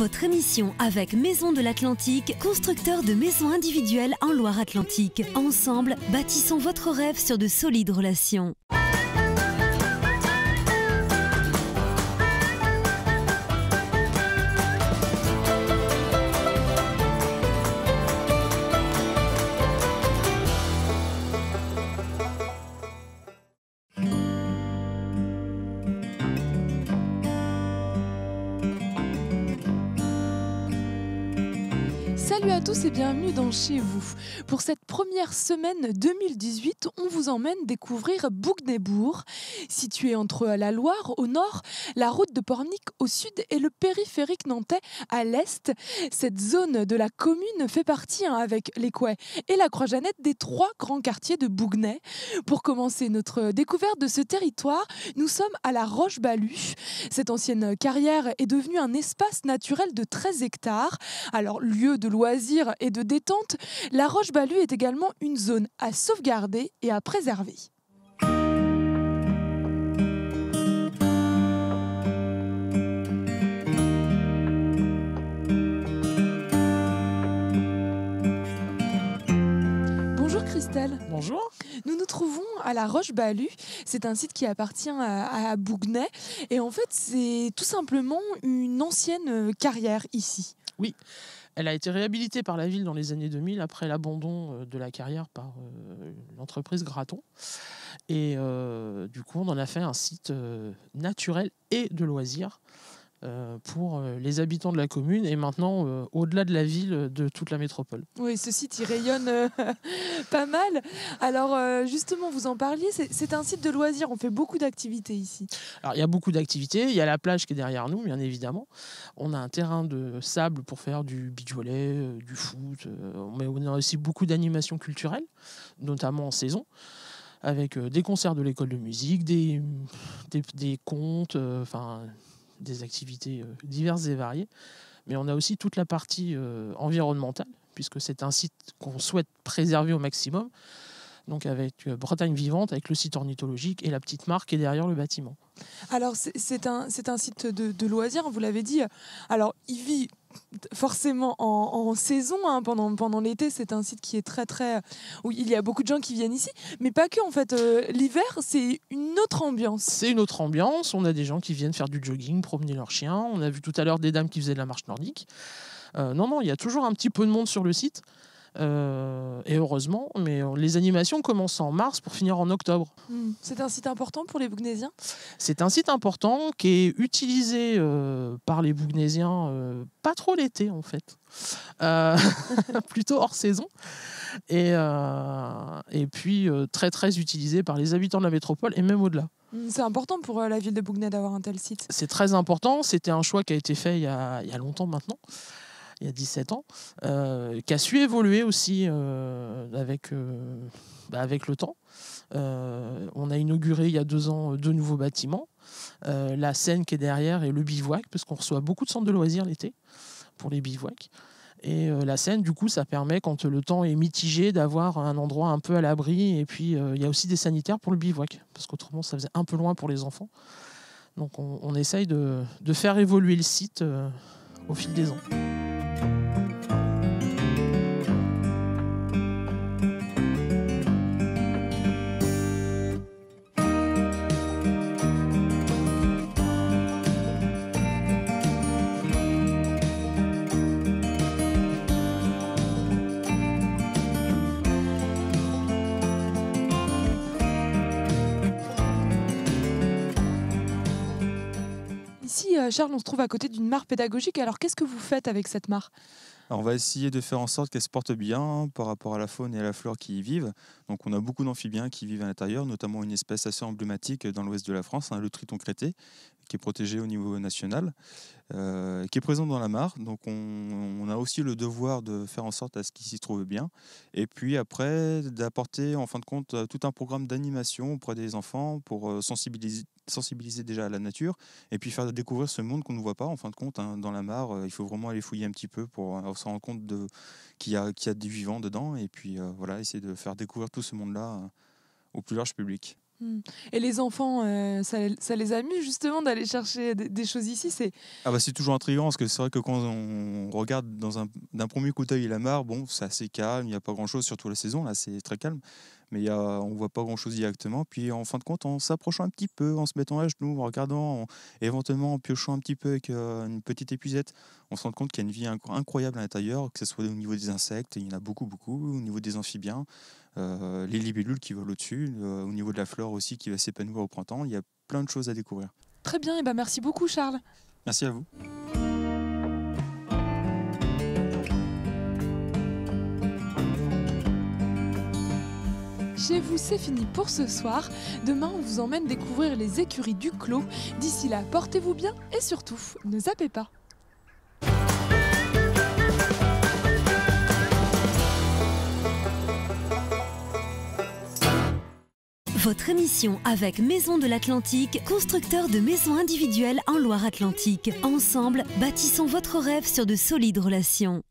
Votre émission avec Maison de l'Atlantique, constructeur de maisons individuelles en Loire-Atlantique. Ensemble, bâtissons votre rêve sur de solides relations. Salut à tous et bienvenue dans Chez vous. Pour cette première semaine 2018, on vous emmène découvrir Bougnay-Bourg. Situé entre la Loire au nord, la route de Pornic au sud et le périphérique nantais à l'est, cette zone de la commune fait partie avec les Couets et la Croix-Jeannette des 3 grands quartiers de Bougnay. Pour commencer notre découverte de ce territoire, nous sommes à la Roche-Balue. Cette ancienne carrière est devenue un espace naturel de 13 hectares. Alors, lieu de loisirs et de détente, la Roche-Balue est également une zone à sauvegarder et à préserver. Bonjour Christelle. Bonjour. Nous nous trouvons à la Roche-Balue. C'est un site qui appartient à Bougnay. Et en fait, c'est tout simplement une ancienne carrière ici. Oui, elle a été réhabilitée par la ville dans les années 2000 après l'abandon de la carrière par l'entreprise Graton. Et du coup, on en a fait un site naturel et de loisirs pour les habitants de la commune et maintenant au-delà de la ville, de toute la métropole. Oui, ce site il rayonne pas mal. Alors justement, vous en parliez, c'est un site de loisirs, on fait beaucoup d'activités ici. Alors il y a beaucoup d'activités, il y a la plage qui est derrière nous, bien évidemment. On a un terrain de sable pour faire du beach volley, du foot, mais on a aussi beaucoup d'animations culturelles, notamment en saison, avec des concerts de l'école de musique, des contes, des activités diverses et variées. Mais on a aussi toute la partie environnementale, puisque c'est un site qu'on souhaite préserver au maximum. Donc avec Bretagne Vivante, avec le site ornithologique et la petite mare qui est derrière le bâtiment. Alors c'est un site de loisirs, vous l'avez dit. Alors il vit forcément en saison, hein, pendant l'été, c'est un site qui est très où il y a beaucoup de gens qui viennent ici, mais pas que en fait. L'hiver, c'est une autre ambiance. C'est une autre ambiance. On a des gens qui viennent faire du jogging, promener leurs chiens. On a vu tout à l'heure des dames qui faisaient de la marche nordique. Non, il y a toujours un petit peu de monde sur le site. Et heureusement, mais les animations commencent en mars pour finir en octobre. C'est un site important pour les Bougnaisiens. C'est un site important qui est utilisé par les Bougnaisiens, pas trop l'été en fait, plutôt hors saison, et puis très utilisé par les habitants de la métropole et même au-delà. C'est important pour la ville de Bougnay d'avoir un tel site. C'est très important, c'était un choix qui a été fait il y a longtemps maintenant. Il y a 17 ans, qui a su évoluer aussi avec le temps. On a inauguré il y a 2 ans 2 nouveaux bâtiments, la Seine qui est derrière et le bivouac, parce qu'on reçoit beaucoup de centres de loisirs l'été pour les bivouacs. Et la Seine, du coup, ça permet, quand le temps est mitigé, d'avoir un endroit un peu à l'abri. Et puis, il y a aussi des sanitaires pour le bivouac, parce qu'autrement, ça faisait un peu loin pour les enfants. Donc, on essaye de faire évoluer le site au fil des ans. Ici, Charles, on se trouve à côté d'une mare pédagogique. Alors, qu'est-ce que vous faites avec cette mare ? Alors, on va essayer de faire en sorte qu'elle se porte bien par rapport à la faune et à la flore qui y vivent. Donc, on a beaucoup d'amphibiens qui vivent à l'intérieur, notamment une espèce assez emblématique dans l'ouest de la France, le triton crêté, qui est protégé au niveau national, qui est présent dans la mare. Donc, on a aussi le devoir de faire en sorte à ce qu'il s'y trouve bien. Et puis après, d'apporter en fin de compte tout un programme d'animation auprès des enfants pour sensibiliser déjà à la nature et puis faire découvrir ce monde qu'on ne voit pas en fin de compte, dans la mare. Il faut vraiment aller fouiller un petit peu pour se rendre compte qu'il y a du vivant dedans et puis essayer de faire découvrir tout ce monde-là au plus large public. Et les enfants, ça les amuse justement d'aller chercher des choses ici. C'est toujours intriguant parce que c'est vrai que quand on regarde d'un premier coup d'œil la mare, bon, c'est assez calme, il n'y a pas grand-chose, surtout la saison, là c'est très calme, mais on ne voit pas grand-chose directement. Puis en fin de compte, en s'approchant un petit peu, en se mettant à genoux, en regardant, éventuellement en piochant un petit peu avec une petite épuisette, on se rend compte qu'il y a une vie incroyable à l'intérieur, que ce soit au niveau des insectes, il y en a beaucoup, au niveau des amphibiens. Les libellules qui volent au-dessus, au niveau de la flore aussi qui va s'épanouir au printemps. Il y a plein de choses à découvrir. Très bien, et merci beaucoup Charles. Merci à vous. Chez vous, c'est fini pour ce soir. Demain, on vous emmène découvrir les écuries du Clos. D'ici là, portez-vous bien et surtout, ne zappez pas. Votre émission avec Maison de l'Atlantique, constructeur de maisons individuelles en Loire-Atlantique. Ensemble, bâtissons votre rêve sur de solides relations.